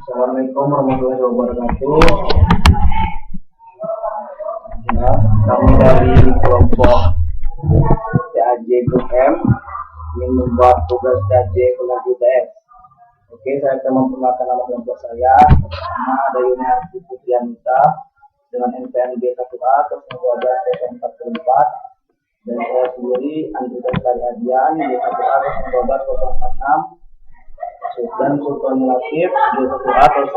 Assalamualaikum warahmatullahi wabarakatuh. Ya, kami dari kelompok CAJ Group M ingin membuat tugas CAJ kelompok UTS. Oke, saya akan memperkenalkan nama kelompok saya. Pertama ada Yuniarti Putrianita dengan NPM D1A 012-044 dan saya sendiri Andika Hadian D1A 012-046 dan Sultan Latif D1A 012-071.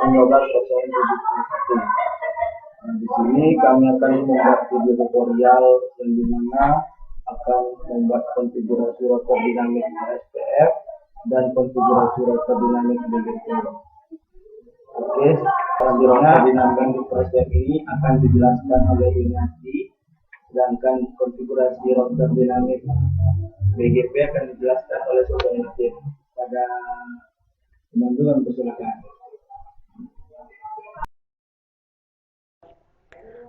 Nah, di sini kami akan membuat video tutorial yang dimana akan membuat konfigurasi rotor dinamik SPF dan konfigurasi rotor dinamik BGP. Oke, di rotor dinamik di SPF ini akan dijelaskan oleh Yuniarti, sedangkan konfigurasi rotor dinamik BGP akan dijelaskan oleh Sultan Latif. Pada teman-teman, persilakan.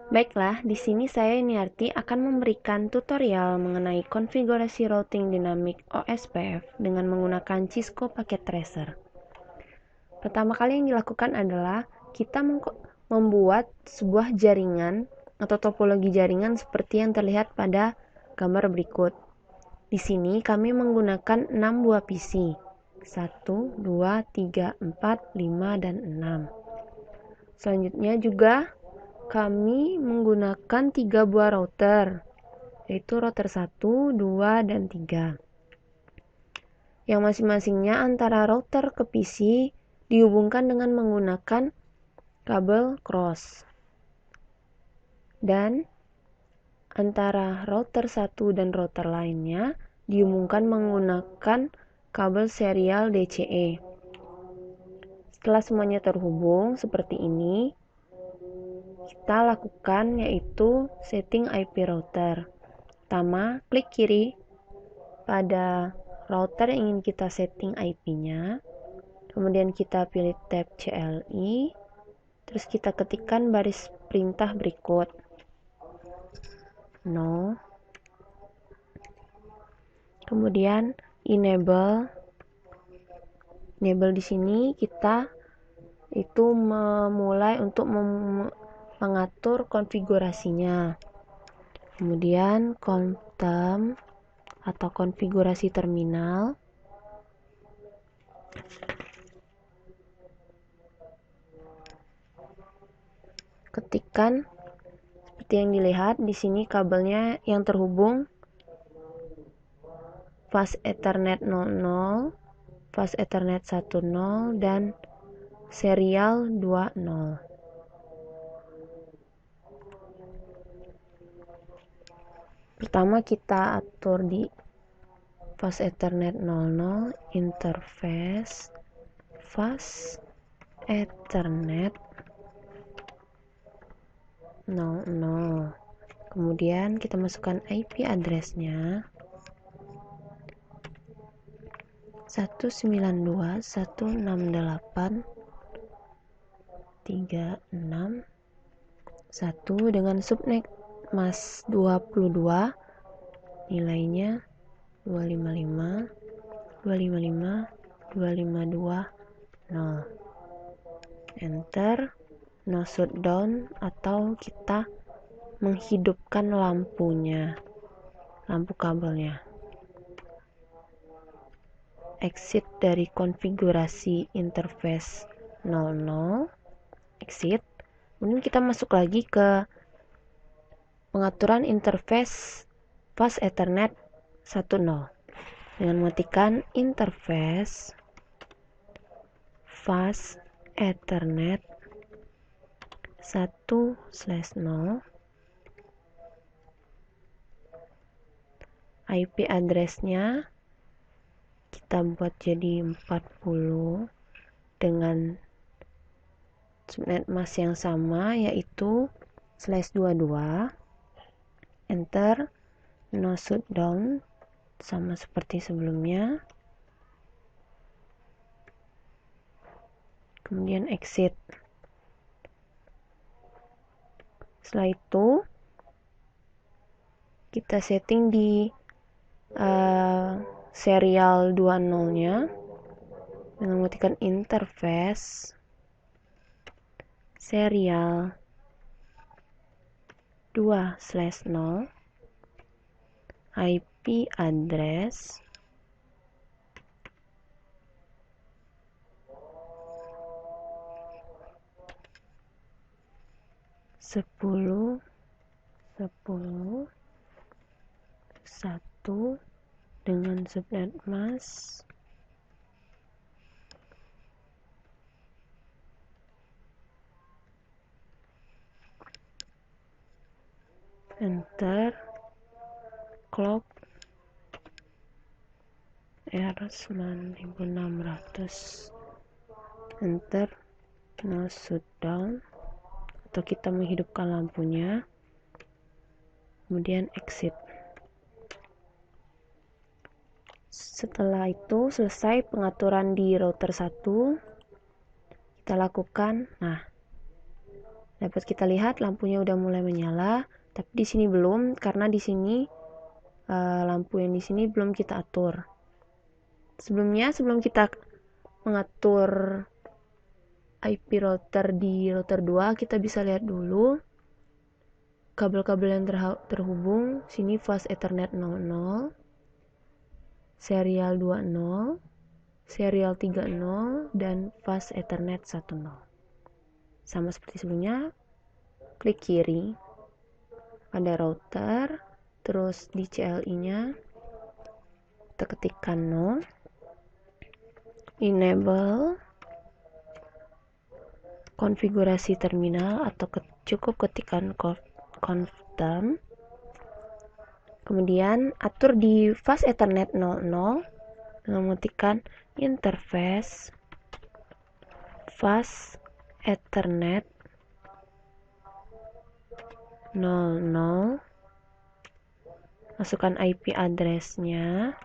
Baiklah, di sini saya Yuniarti akan memberikan tutorial mengenai konfigurasi routing dinamik OSPF dengan menggunakan Cisco Packet Tracer. Pertama kali yang dilakukan adalah kita membuat sebuah jaringan atau topologi jaringan seperti yang terlihat pada gambar berikut. Di sini kami menggunakan 6 buah PC. 1, 2, 3, 4, 5, dan 6. Selanjutnya juga kami menggunakan 3 buah router, yaitu router 1, 2, dan 3. Yang masing-masingnya antara router ke PC dihubungkan dengan menggunakan kabel cross. Dan antara router 1 dan router lainnya dihubungkan menggunakan kabel serial DCE. Setelah semuanya terhubung seperti ini, kita lakukan yaitu setting IP router. Pertama, klik kiri pada router yang ingin kita setting IP-nya. Kemudian kita pilih tab CLI. Terus kita ketikkan baris perintah berikut. No. Kemudian enable. Enable di sini kita itu memulai untuk mengatur konfigurasinya. Kemudian confirm atau konfigurasi terminal. Ketikkan seperti yang dilihat di sini kabelnya yang terhubung fast Ethernet 00, fast Ethernet 10, dan serial 20. Pertama kita atur di fast Ethernet 00 interface fast Ethernet 00. Kemudian kita masukkan IP address-nya 192.168.361 dengan subnet mas 22, nilainya 255 255 252 0. Enter. No shutdown atau kita menghidupkan lampunya, lampu kabelnya. Exit dari konfigurasi interface 00, exit. Kemudian kita masuk lagi ke pengaturan interface fast Ethernet 10 dengan mematikan interface fast Ethernet 1/0. IP address-nya kita buat jadi 40 dengan subnet mask yang sama yaitu /22. Enter. No shutdown sama seperti sebelumnya. Kemudian exit. Setelah itu kita setting di serial 20-nya dengan mematikan interface serial 2/0 IP address 10.10.1 dengan subnet mask enter clock R9600 enter no shutdown atau kita menghidupkan lampunya, kemudian exit. Setelah itu selesai pengaturan di router 1, kita lakukan. Nah, dapat kita lihat lampunya udah mulai menyala, tapi di sini belum karena di sini lampu yang di sini belum kita atur. Sebelum kita mengatur IP router di router 2, kita bisa lihat dulu kabel-kabel yang terhubung. Sini fast ethernet 00, serial 20, serial 30, dan fast ethernet 10. Sama seperti sebelumnya, klik kiri pada router, terus di CLI-nya kita ketikkan no, enable konfigurasi terminal atau cukup ketikkan confirm. Kemudian atur di fast ethernet 00 dengan mengetikkan interface fast ethernet 00, masukkan IP address-nya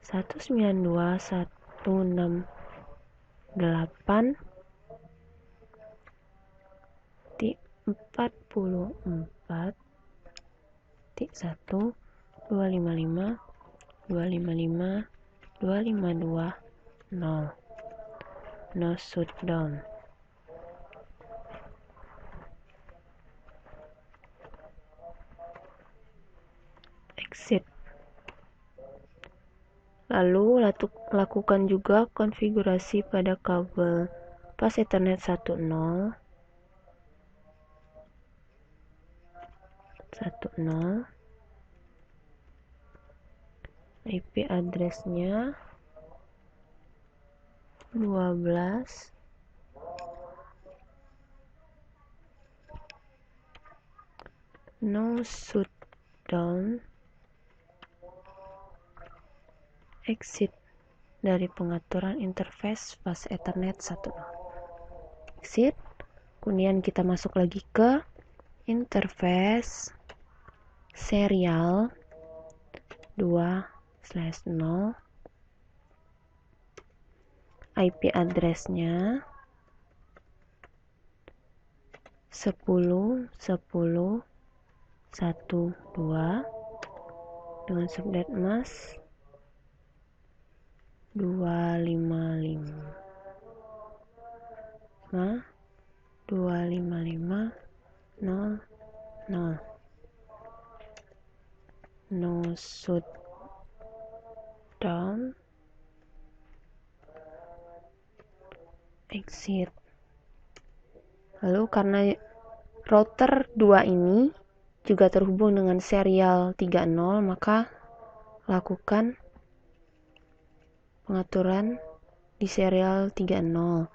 192.168.44.1.255.255.252.0 no shutdown. Exit. Lalu lakukan juga konfigurasi pada kabel fast ethernet 10 IP address-nya 12 no shutdown. Exit dari pengaturan interface fast ethernet 10. Exit. Kemudian kita masuk lagi ke interface serial 2/0, IP address-nya 10.10.1.2 dengan subnet mask 255.255.00 no shutdown. Exit. Lalu karena router 2 ini juga terhubung dengan serial 30, maka lakukan pengaturan di serial 30.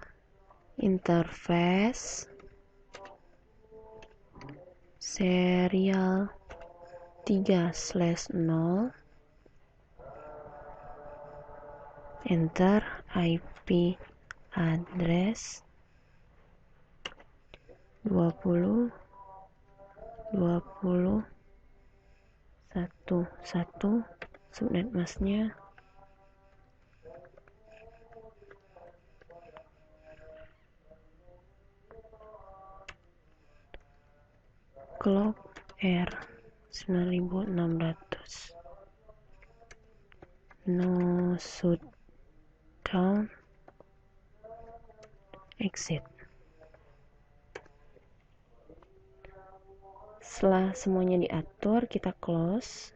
Interface serial 3/0, enter IP address 20.20.11, subnet masknya clock R9600 no shutdown. Exit. Setelah semuanya diatur, kita close.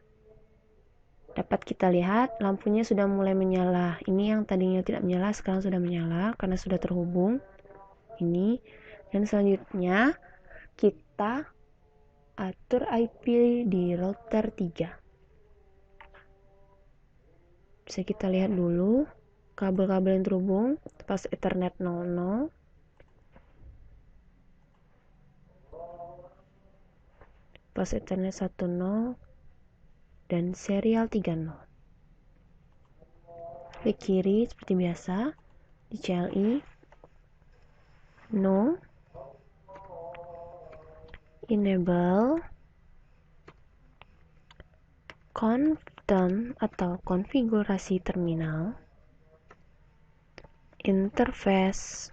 Dapat kita lihat lampunya sudah mulai menyala. Ini yang tadinya tidak menyala sekarang sudah menyala karena sudah terhubung. Ini. Dan selanjutnya kita atur IP di router 3. Bisa kita lihat dulu kabel-kabel yang terhubung pas Ethernet 00, pas Ethernet 10, dan serial 30. Klik kiri seperti biasa di CLI, no, enable confirm atau konfigurasi terminal, interface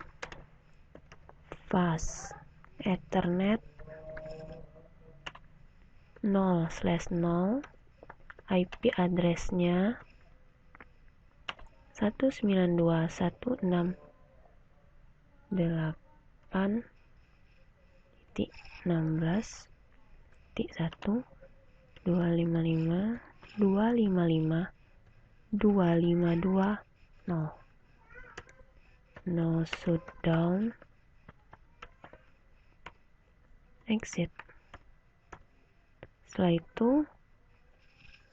fast Ethernet 0/0, IP address-nya 192.168.16.255.255.252.0. No shutdown, exit. Setelah itu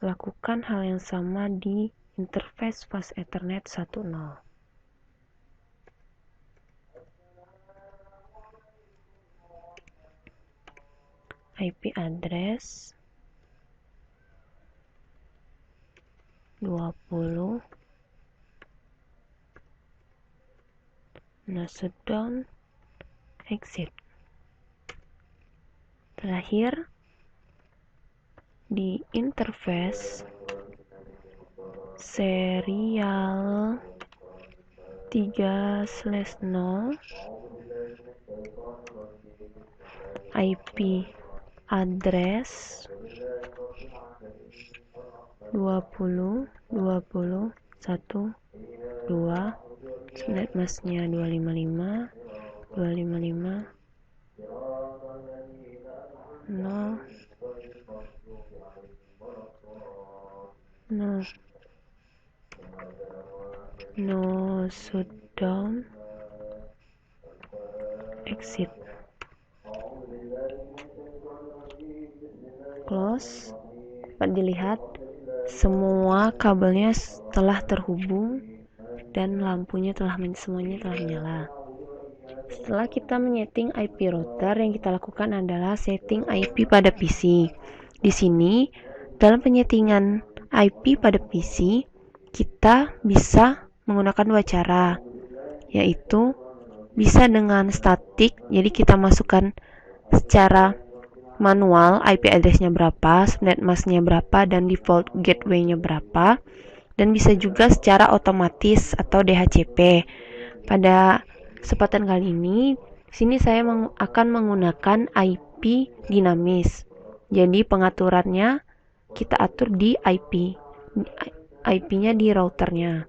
lakukan hal yang sama di interface fast Ethernet 10. IP address 20, no shutdown, exit. Terakhir di interface serial 3/0, IP address 20, 20, 1, 2, subnet masknya 255, 255, 0, no shutdown, exit. Close. Dapat dilihat semua kabelnya telah terhubung dan lampunya semuanya telah menyala. Setelah kita menyeting IP router, yang kita lakukan adalah setting IP pada PC. Di sini, dalam penyetingan IP pada PC, kita bisa menggunakan dua cara, yaitu bisa dengan statik, jadi kita masukkan secara manual IP address-nya berapa, subnet mask-nya berapa, dan default gateway-nya berapa, dan bisa juga secara otomatis atau DHCP. Pada kesempatan kali ini, sini saya akan menggunakan IP dinamis. Jadi pengaturannya kita atur di IP-nya di routernya.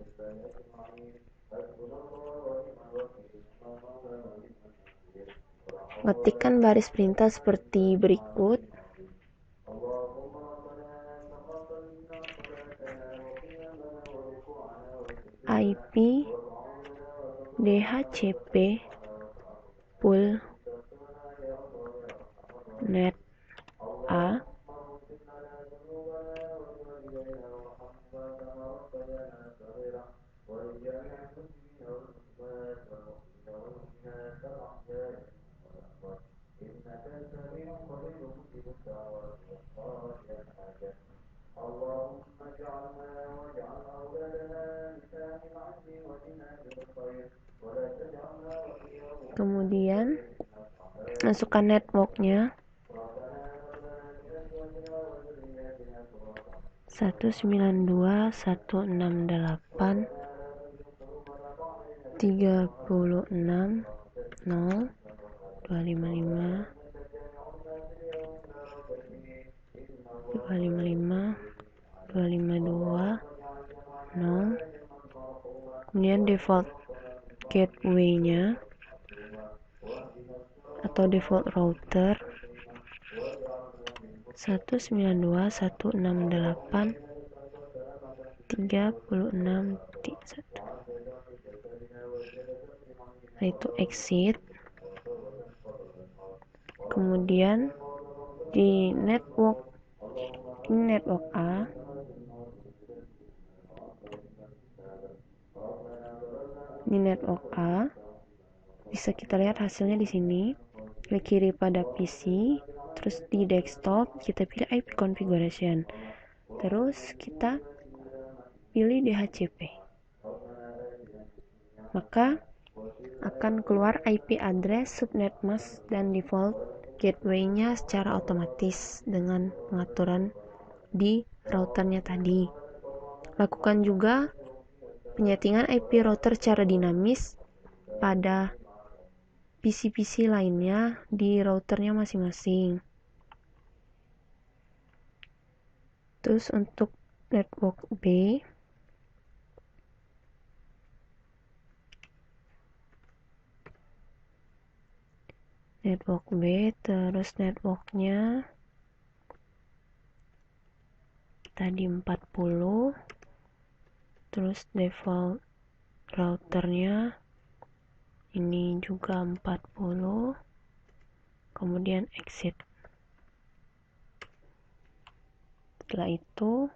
Ketikkan baris perintah seperti berikut. IP DHCP pool net A kemudian masukkan networknya 192.168.255.255.252.0. Kemudian default gateway-nya atau default router 192.168.36.1. Nah, itu exit. Kemudian di network A, bisa kita lihat hasilnya di sini. Klik kiri pada PC, terus di desktop kita pilih IP configuration, terus kita pilih DHCP, maka akan keluar IP address, subnet mask, dan default gateway-nya secara otomatis dengan pengaturan di routernya tadi. Lakukan juga penyetingan IP router secara dinamis pada PC-PC lainnya di routernya masing-masing. Terus untuk network B, terus networknya tadi 40, terus default routernya ini juga 40, kemudian exit. Setelah itu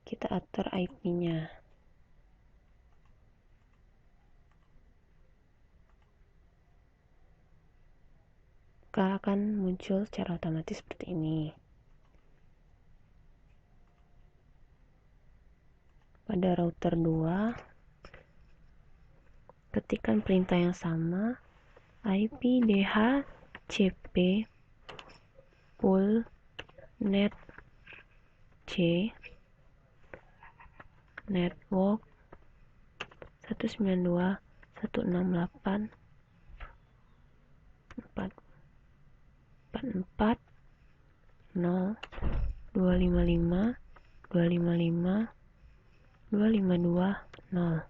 kita atur IP-nya. Maka akan muncul secara otomatis seperti ini. Pada router 2, ketikkan perintah yang sama, IP DHCP pool net C network 192.168.4.4.0.255.255.252.0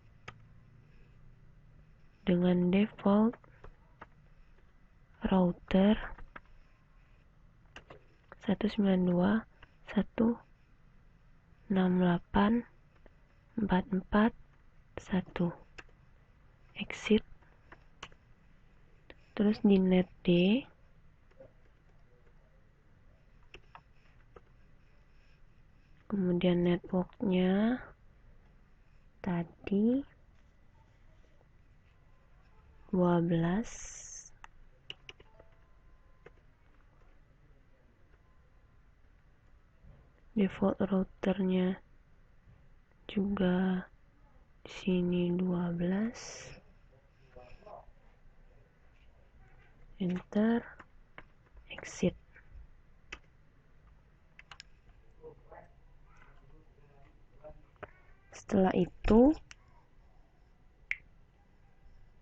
dengan default router 192.168.4.4.1. Exit. Terus di net D, kemudian networknya tadi 12, default routernya juga di sini 12, enter, exit. Setelah itu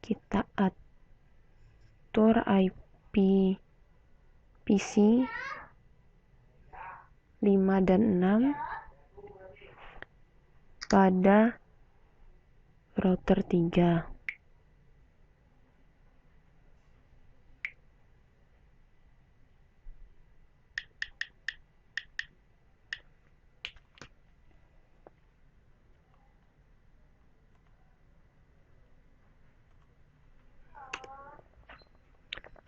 kita atur IP PC 5 dan 6 pada router 3.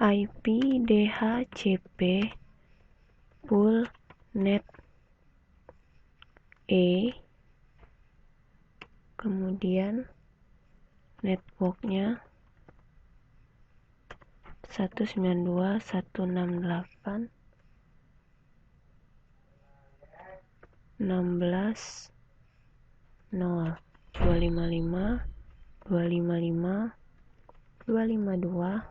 IP DHCP pool net E, kemudian networknya 192.168.16.0.255.252.0.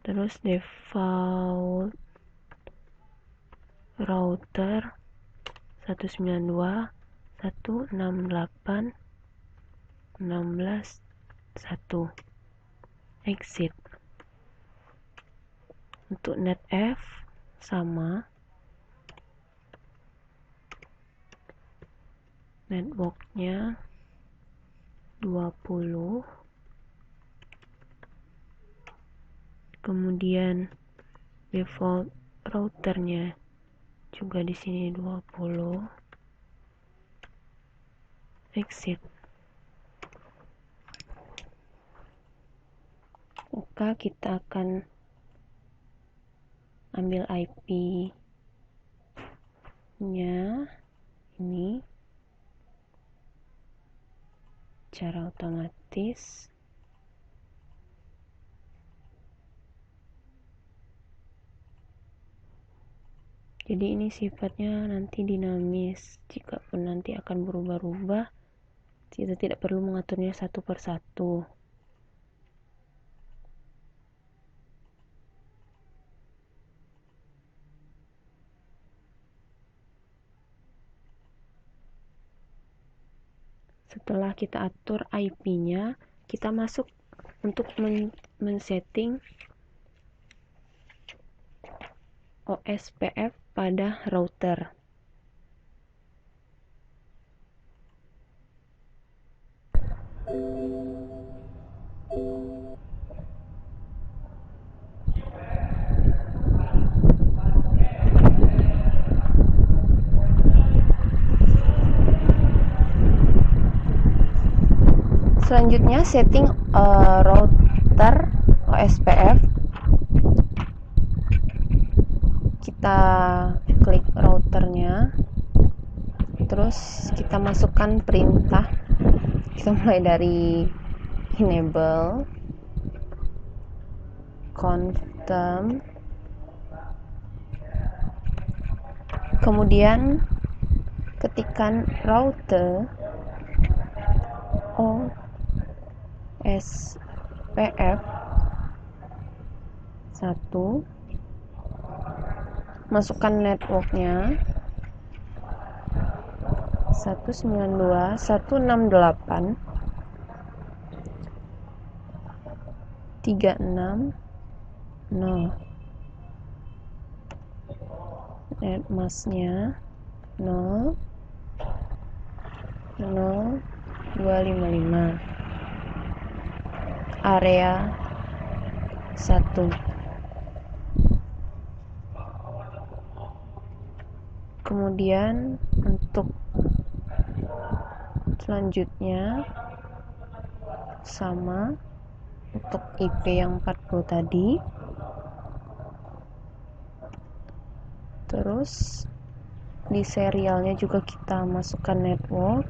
Terus default router 192.168.16.1. Exit. Untuk net F sama, networknya 20, kemudian default routernya juga di sini 20, exit. Maka kita akan ambil IP-nya ini secara otomatis. Jadi ini sifatnya nanti dinamis, jika pun nanti akan berubah-ubah, kita tidak perlu mengaturnya satu persatu. Setelah kita atur IP-nya, kita masuk untuk men-setting OSPF pada router. Selanjutnya setting router OSPF. Kita klik routernya, terus kita masukkan perintah. Kita mulai dari enable, confirm, kemudian ketikkan router OSPF 1, masukkan networknya 192.168.360, netmasknya 00255, area 1. Kemudian untuk selanjutnya sama untuk IP yang 40 tadi. Terus di serialnya juga kita masukkan network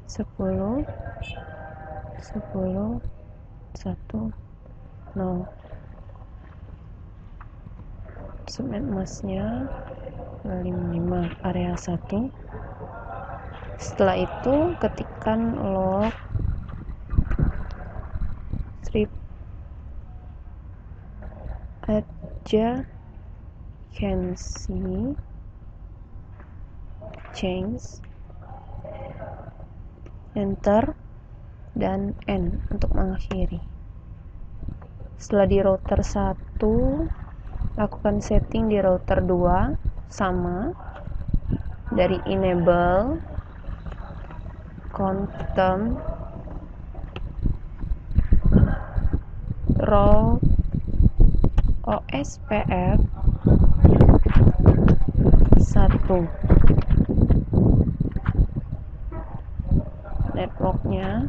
10 10 1 0. Subnet masknya 55, area 1. Setelah itu ketikkan log strip adjacency change, enter, dan N untuk mengakhiri. Setelah di router 1, lakukan setting di router 2 sama, dari enable, confirm, route OSPF 1, networknya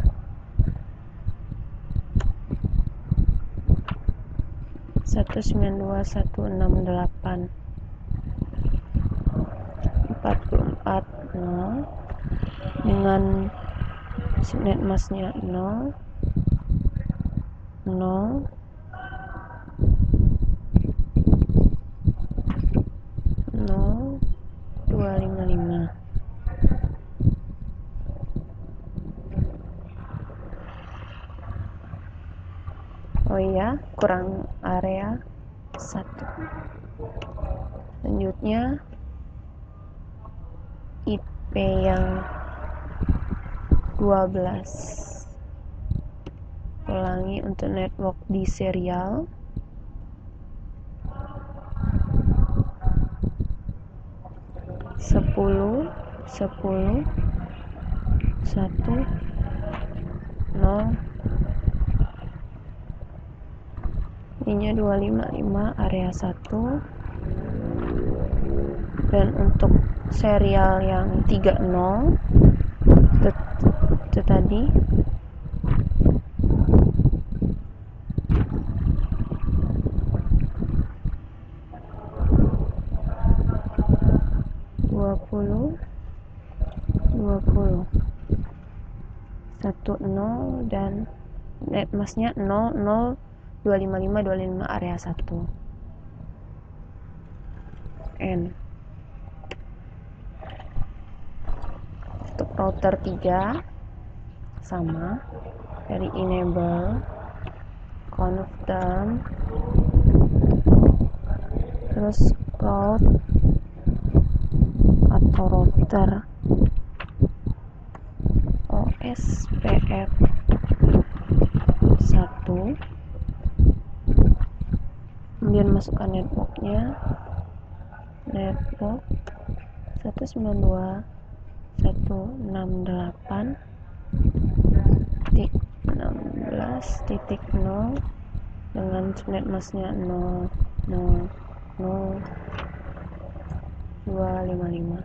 192.168.44.0 dengan subnet masknya 0 0 0255. Oh iya, kurang area 1. Selanjutnya IP yang 12. Ulangi untuk network di serial 10 10 1 0, ininya 255 area 1, dan untuk serial yang 30 itu tadi dua puluh 10 dan net masnya 00 255 area 1 N. Untuk router 3 sama, dari enable, confirm, terus route atau router OSPF 1, kemudian masukkan networknya, network 192.168.16.0 dengan subnet masknya 000.255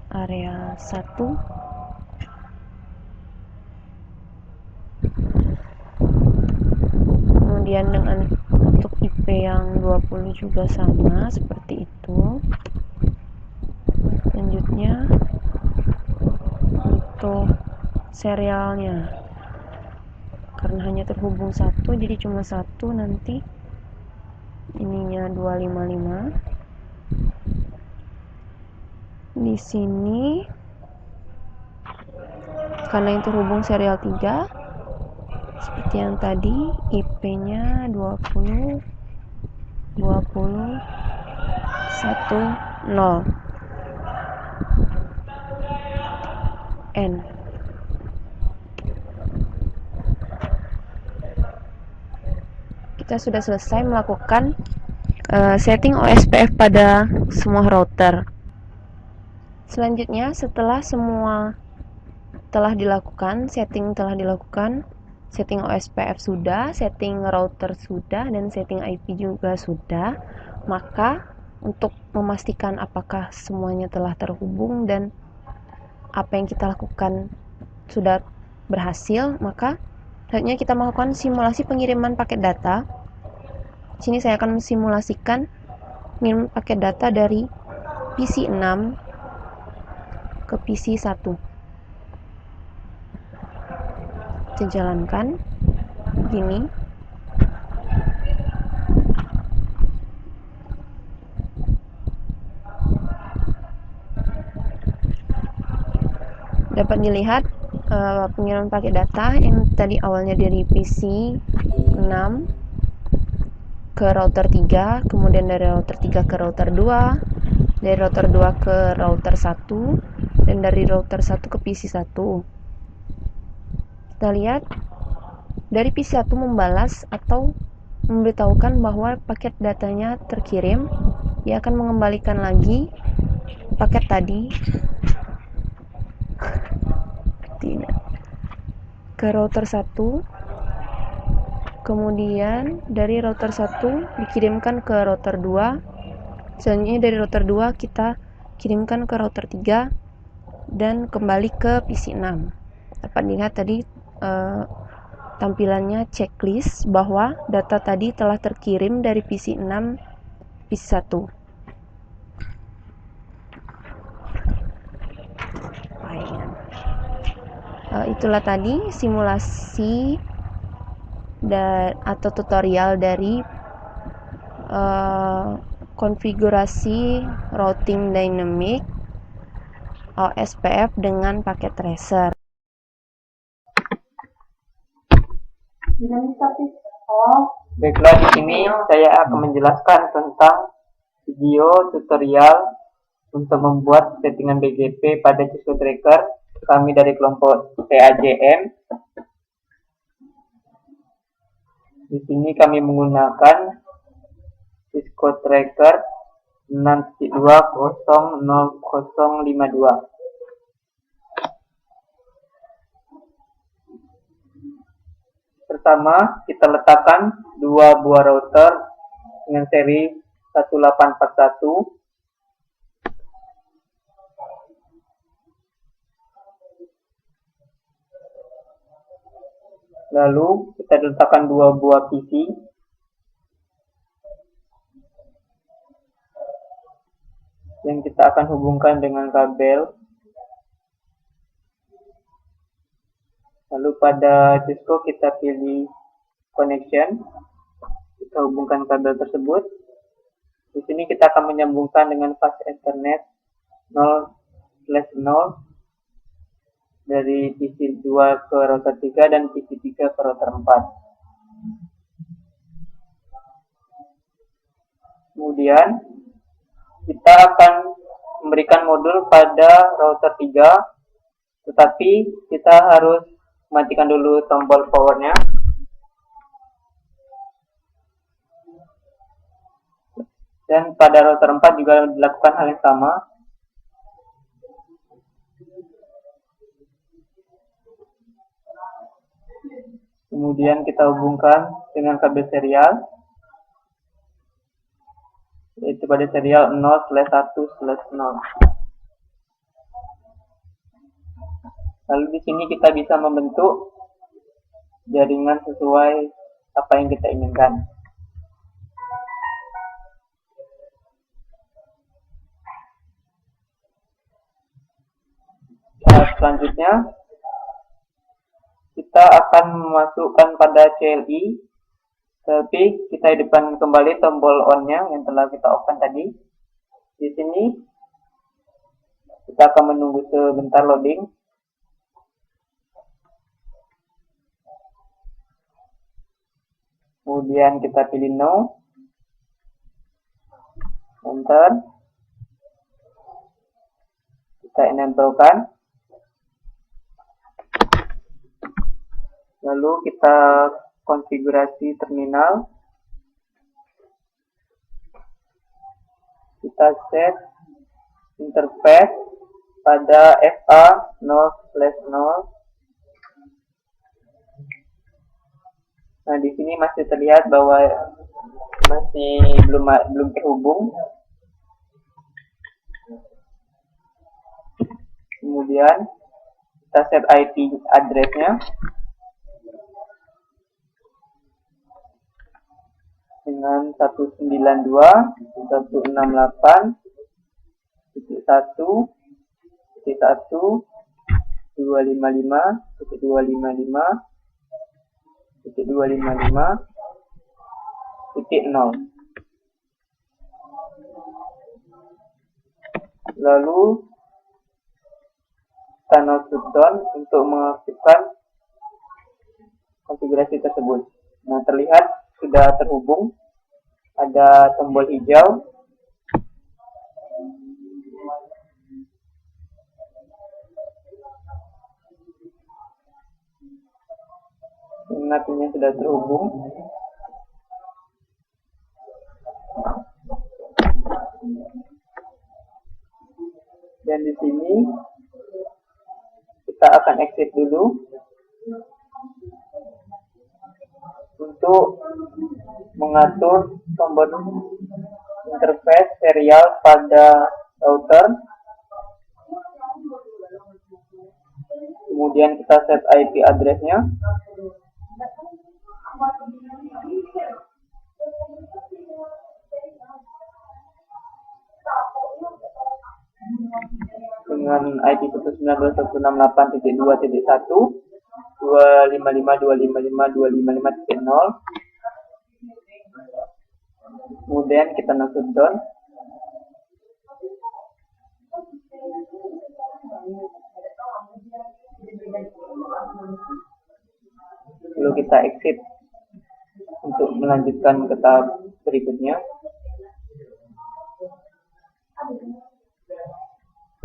area 1. Kemudian dengan untuk IP yang 20 juga sama seperti itu. Selanjutnya untuk serialnya, karena hanya terhubung satu, jadi cuma satu, nanti ininya 255. Di sini karena yang terhubung serial 3 seperti yang tadi, IP-nya 20 20 10 N. Kita sudah selesai melakukan setting OSPF pada semua router. Selanjutnya, setelah semua telah dilakukan, setting OSPF sudah, setting router sudah, dan setting IP juga sudah, maka untuk memastikan apakah semuanya telah terhubung dan apa yang kita lakukan sudah berhasil, maka selanjutnya kita melakukan simulasi pengiriman paket data. Di sini saya akan mensimulasikan mengirim paket data dari PC 6 ke PC 1. Kita jalankan begini. Dapat dilihat pengiriman paket data yang tadi awalnya dari PC 6 ke router 3, kemudian dari router 3 ke router 2, dari router 2 ke router 1, dan dari router 1 ke PC 1. Kita lihat dari PC 1 membalas atau memberitahukan bahwa paket datanya terkirim. Dia akan mengembalikan lagi paket tadi ke router 1, kemudian dari router 1 dikirimkan ke router 2, selanjutnya dari router 2 kita kirimkan ke router 3 dan kembali ke PC 6. Dapat dilihat tadi tampilannya checklist bahwa data tadi telah terkirim dari PC 6 PC 1. Itulah tadi simulasi atau tutorial dari konfigurasi routing dynamic OSPF dengan paket tracer. Baiklah, di sini saya akan menjelaskan tentang video tutorial untuk membuat settingan BGP pada Cisco Tracker. Kami dari kelompok TAJM. Di sini kami menggunakan Cisco Tracker 6.2.0.052. pertama kita letakkan dua buah router dengan seri 1841. Lalu kita letakkan dua buah PC yang kita akan hubungkan dengan kabel. Lalu pada Cisco kita pilih connection, kita hubungkan kabel tersebut. Di sini kita akan menyambungkan dengan fast Ethernet 0/0 dari PC 2 ke router 3 dan PC 3 ke router 4. Kemudian kita akan memberikan modul pada router 3, tetapi kita harus matikan dulu tombol powernya. Dan pada router 4 juga dilakukan hal yang sama. Kemudian kita hubungkan dengan kabel serial, yaitu pada serial 0/1/0. Lalu di sini kita bisa membentuk jaringan sesuai apa yang kita inginkan. Selanjutnya kita akan memasukkan pada CLI, tapi kita hidupkan kembali tombol on-nya yang telah kita open tadi. Di sini kita akan menunggu sebentar loading. Kemudian kita pilih no, enter, kita enablekan. Lalu kita konfigurasi terminal. Kita set interface pada FA 0/0. Nah, di sini masih terlihat bahwa masih belum terhubung. Kemudian kita set IP address-nya dengan 192.168.1.255.255.0. Lalu kita shutdown untuk mengaktifkan konfigurasi tersebut. Nah, terlihat sudah terhubung, ada tombol hijau. Artinya sudah terhubung. Dan di sini kita akan exit dulu untuk mengatur tombol interface serial pada router. Kemudian kita set IP address-nya. Dengan IP 192.168.2.1 255.255.255.0. Kemudian kita shutdown. Lalu kita exit untuk melanjutkan ke tahap berikutnya.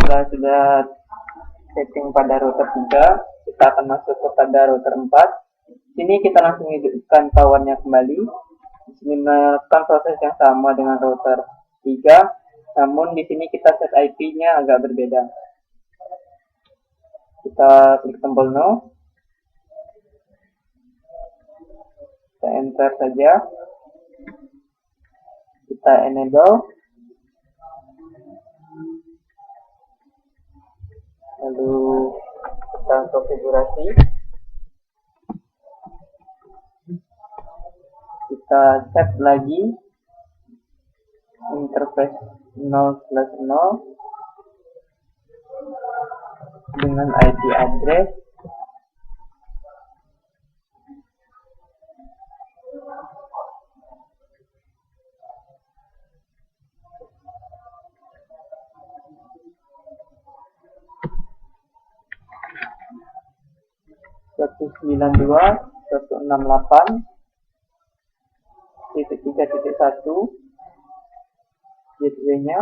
Setelah sudah setting pada router 3, kita akan masuk kepada router 4. Sini kita langsung hidupkan powernya kembali. Di sini melakukan proses yang sama dengan router 3, namun di sini kita set IP-nya agak berbeda. Kita klik tombol no. enter saja, kita enable, lalu kita konfigurasi, kita set lagi interface 0/0 dengan IP address satu 192.168.3.1 gateway-nya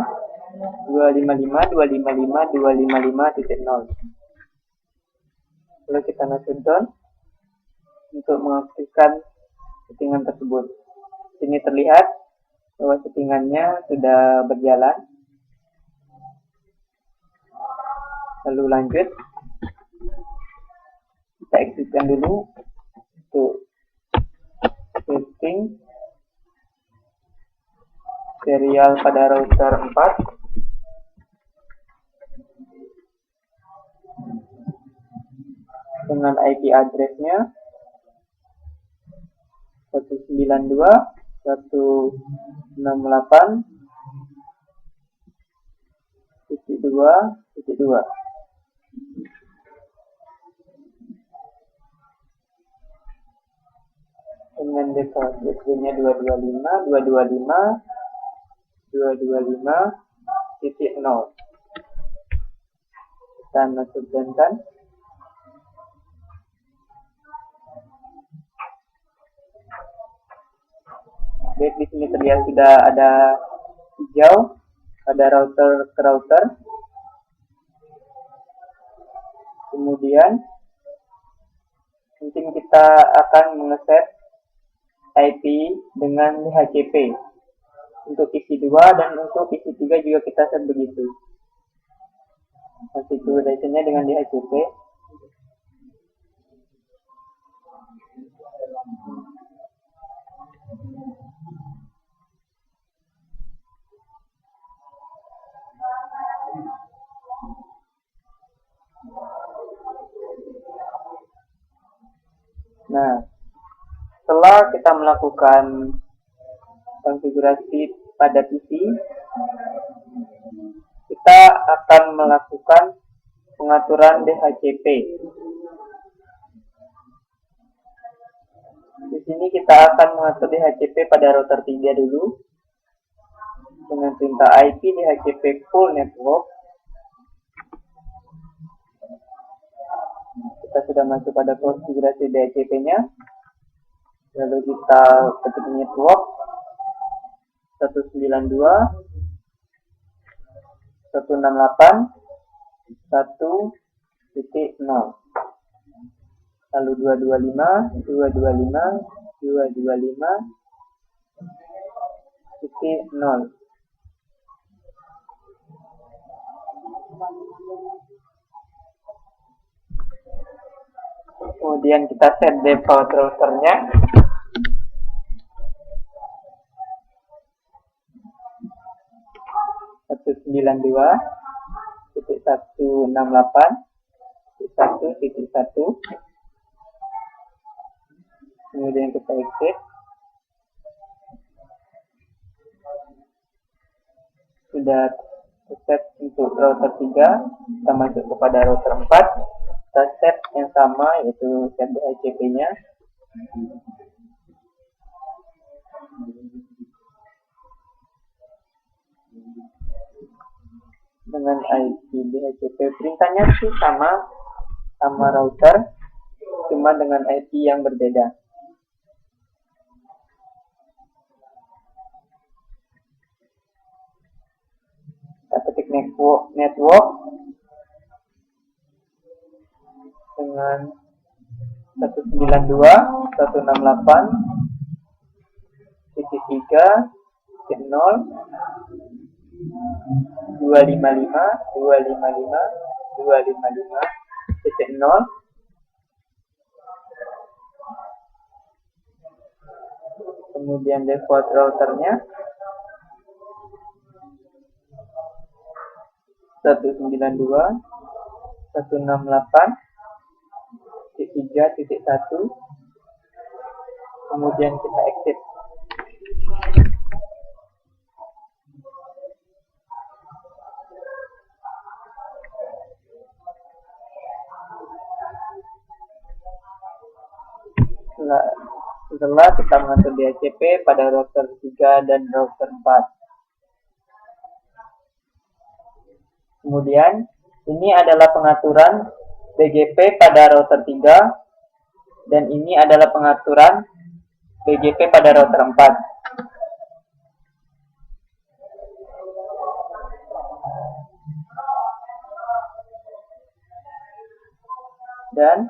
255.255.255.0. Lalu kita shutdown untuk mengaktifkan settingan tersebut. Sini terlihat bahwa settingannya sudah berjalan. Lalu lanjut, kita exitkan dulu untuk setting serial pada router 4. Dengan IP address-nya 192.168.2.2. Dengan default gateway-nya 225.225.225.0. Kita masukkan. Baik, di sini terlihat sudah ada hijau pada router ke router. Kemudian mungkin kita akan mengeset IP dengan DHCP untuk isi 2 dan untuk isi 3 juga kita set begitu. Configuration-nya dengan DHCP. Nah, setelah kita melakukan konfigurasi pada PC, kita akan melakukan pengaturan DHCP. Di sini kita akan mengatur DHCP pada router 3 dulu dengan perintah IP DHCP full network. Kita sudah masuk pada konfigurasi DHCP-nya. Lalu kita ketik network 192.168.1.0. Lalu 225.225.225.0. Kemudian kita set default routernya. .192.168.1.1. Kemudian kita exit. Sudah set untuk router 3, kita masuk kepada router 4. Kita set yang sama, yaitu set DHCP-nya. Dengan IP DHCP, perintahnya sih sama router, cuma dengan IP yang berbeda. Kita ketik network dengan 192.168.3.0 255.255.255.0. kemudian default routernya 192.168.3.1, kemudian kita exit. Setelah kita mengatur DHCP pada router 3 dan router 4. Kemudian, ini adalah pengaturan BGP pada router 3 dan ini adalah pengaturan BGP pada router 4. Dan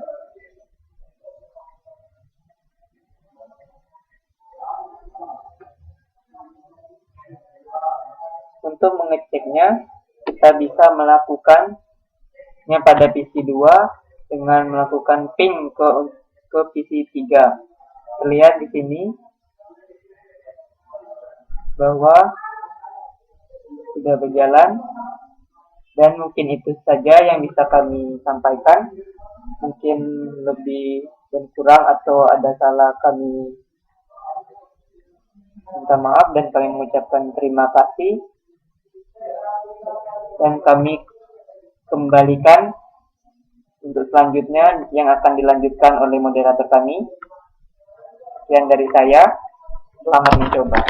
untuk mengeceknya, kita bisa melakukannya pada PC 2 dengan melakukan ping ke PC 3. Terlihat di sini bahwa sudah berjalan, dan mungkin itu saja yang bisa kami sampaikan. Mungkin lebih dan kurang atau ada salah, kami minta maaf dan kami mengucapkan terima kasih. Dan kami kembalikan untuk selanjutnya yang akan dilanjutkan oleh moderator kami. Sekian dari saya, selamat mencoba.